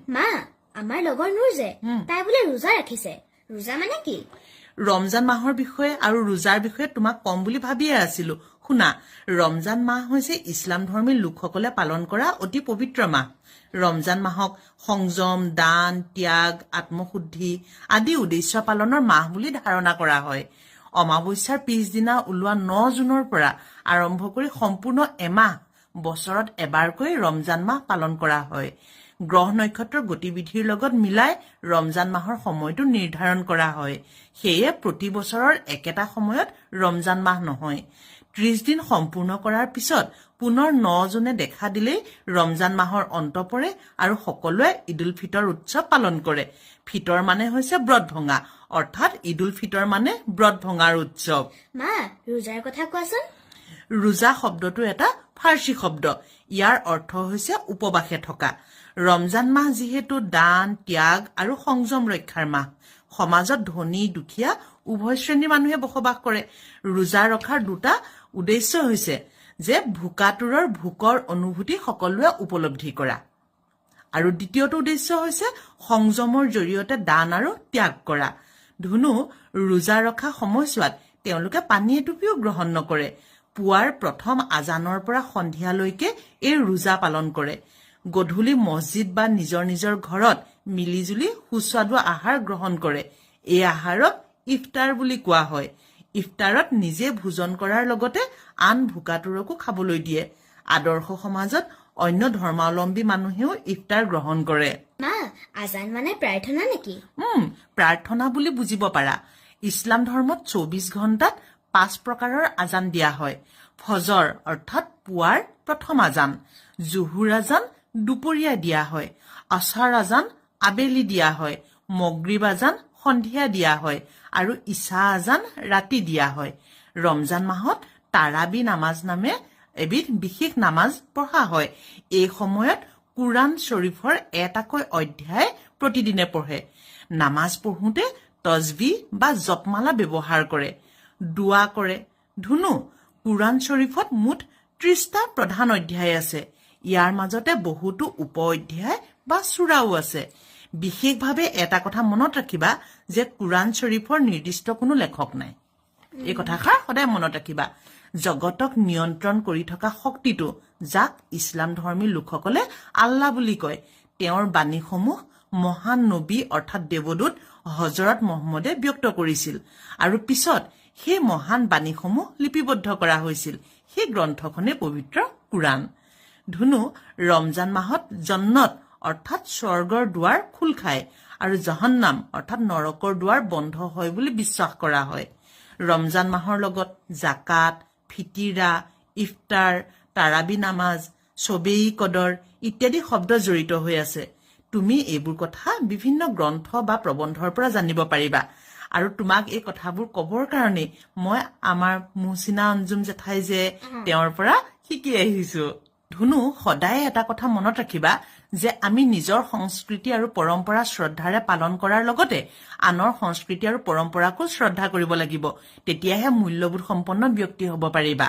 মা, আমাৰ লগৰ নূৰ যে তাই বোলে ৰোজা ৰাখিছে। ৰোজা মানে কি? ৰমজান মাহৰ বিষয়ে আৰু ৰোজাৰ বিষয়ে তোমাক কম বুলি ভাবিয়ে আছিলো। শুনা, ৰমজান মাহ হৈছে ইছলাম ধৰ্মী লোকসকলে পালন কৰা অতি পবিত্ৰ মাহ। ৰমজান মাহক সংযম, দান, ত্যাগ, আত্মশুদ্ধি আদি উদ্দেশ্য পালনৰ মাহ বুলি ধাৰণা কৰা হয়। অমাৱস্যাৰ পিছদিনা ওলোৱা 9 জুনৰ পৰা আৰম্ভ কৰি সম্পূৰ্ণ এমাহ বছৰত এবাৰকৈ ৰমজান মাহ পালন কৰা হয়। গ্ৰহ নক্ষত্ৰৰ গতিবিধিৰ লগত মিলাই ৰমজান মাহৰ সময়টো নিৰ্ধাৰণ কৰা হয়। সেয়ে প্ৰতি বছৰৰ একেটা সময়ত ৰমজান মাহ নহয়। 30 দিন সম্পূৰ্ণ কৰাৰ পিছত পুনৰ 9 জুনে দেখা দিলেই ৰমজান মাহৰ অন্ত পৰে আৰু সকলোৱে ঈদ উল ফিতৰ উৎসৱ পালন কৰে। ফিতৰ মানে হৈছে ব্ৰত ভঙা, অৰ্থাৎ ঈদ উল ফিতৰ মানে ব্ৰত ভঙাৰ উৎসৱ। মা, ৰোজাৰ কথা কোৱাচোন। ৰোজা শব্দটো এটা ফাৰ্চী শব্দ। ইয়াৰ অৰ্থ হৈছে উপবাসে থকা। ৰমজান মাহ যিহেতু দান, ত্যাগ আৰু সংযম ৰক্ষাৰ মাহ। সমাজত ধনী দুখীয়া উভয় শ্ৰেণীৰ মানুহে বসবাস কৰে। ৰোজা ৰখাৰ দুটা উদ্দেশ্য হৈছে যে ভোকাতুৰৰ ভোকৰ অনুভূতি সকলোৱে উপলব্ধি কৰা, আৰু দ্বিতীয়টো উদ্দেশ্য হৈছে সংযমৰ জৰিয়তে দান আৰু ত্যাগ কৰা। ধুনু, ৰোজা ৰখা সময়ছোৱাত তেওঁলোকে পানী এটুপিও গ্ৰহণ নকৰে। পুৱাৰ প্ৰথম আজানৰ পৰা সন্ধিয়ালৈকে এই ৰোজা পালন কৰে। গধূলি মছজিদ বা নিজৰ নিজৰ ঘৰত মিলিজুলি সুস্বাদু আহাৰ গ্ৰহণ কৰে। এই আহাৰক ইফতাৰ বুলি কোৱা হয়। ইফতাৰত নিজে ভোজন কৰাৰ লগতে আন ভোকাতুৰকো খাবলৈ দিয়ে। আদৰ্শ সমাজত অন্য ধৰ্মাৱলম্বী মানুহেও ইফতাৰ গ্ৰহণ কৰে। মা, আজান মানে প্ৰাৰ্থনা নেকি? প্ৰাৰ্থনা বুলি বুজিব পাৰা। ইছলাম ধৰ্মত 24 ঘণ্টাত 5 প্ৰকাৰৰ আজান দিয়া হয়। ফজৰ অৰ্থাৎ পুৱাৰ প্ৰথম আজান, জুহুৰ আজান দুপৰীয়া দিয়া হয়, আছাৰ আজান আবেলি দিয়া হয়, মগৰিব আজান সন্ধিয়া দিয়া হয় আৰু ইশা আজান ৰাতি দিয়া হয়। ৰমজান মাহত তাৰাবি নামাজ নামে এবিধ বিশেষ নামাজ পঢ়া হয়। এই সময়ত কুৰাণ শ্বৰীফৰ এটাকৈ অধ্যায় প্ৰতিদিনে পঢ়ে। নামাজ পঢ়োতে তজবি বা জপমালা ব্যৱহাৰ কৰে, দোৱা কৰে। ধুনু, কুৰাণ শ্বৰীফত মুঠ 30টা প্ৰধান অধ্যায় আছে। ইয়াৰ মাজতে বহুতো উপ অধ্যায় বা চূড়াও আছে। বিশেষভাৱে এটা কথা মনত ৰাখিবা যে কুৰাণ শ্বৰীফৰ নিৰ্দিষ্ট কোনো লেখক নাই। এই কথাষাৰ সদায় মনত ৰাখিবা। জগতক নিয়ন্ত্ৰণ কৰি থকা শক্তিটো, যাক ইছলাম ধৰ্মী লোকসকলে আল্লাহ বুলি কয়, তেওঁৰ বাণীসমূহ মহান নবী অৰ্থাৎ দেৱদূত হজৰত মহম্মদে ব্যক্ত কৰিছিল আৰু পিছত সেই মহান বাণীসমূহ লিপিবদ্ধ কৰা হৈছিল। সেই গ্ৰন্থখনে পবিত্ৰ কুৰাণ। ধুনু, ৰমজান মাহত জন্নত অৰ্থাৎ স্বৰ্গৰ দুৱাৰ খোল খায় আৰু জহন্নাম অৰ্থাৎ নৰকৰ দুৱাৰ বন্ধ হয় বুলি বিশ্বাস কৰা হয়। ৰমজান মাহৰ লগত জাকাত, ফিতিৰা, ইফতাৰ, তাৰাবি নামাজ, শবে-ই কদৰ ইত্যাদি শব্দ জড়িত হৈ আছে। তুমি এইবোৰ কথা বিভিন্ন গ্ৰন্থ বা প্ৰবন্ধৰ পৰা জানিব পাৰিবা। আৰু তোমাক এই কথাবোৰ কবৰ কাৰণে মই আমাৰ মুহচিনা অঞ্জুম জেঠাই যে তেওঁৰ পৰা শিকি আহিছো। ধুনু, সদায় এটা কথা মনত ৰাখিবা যে আমি নিজৰ সংস্কৃতি আৰু পৰম্পৰা শ্ৰদ্ধাৰে পালন কৰাৰ লগতে আনৰ সংস্কৃতি আৰু পৰম্পৰাকো শ্ৰদ্ধা কৰিব লাগিব। তেতিয়াহে মূল্যবোধ সম্পন্ন ব্যক্তি হ'ব পাৰিবা।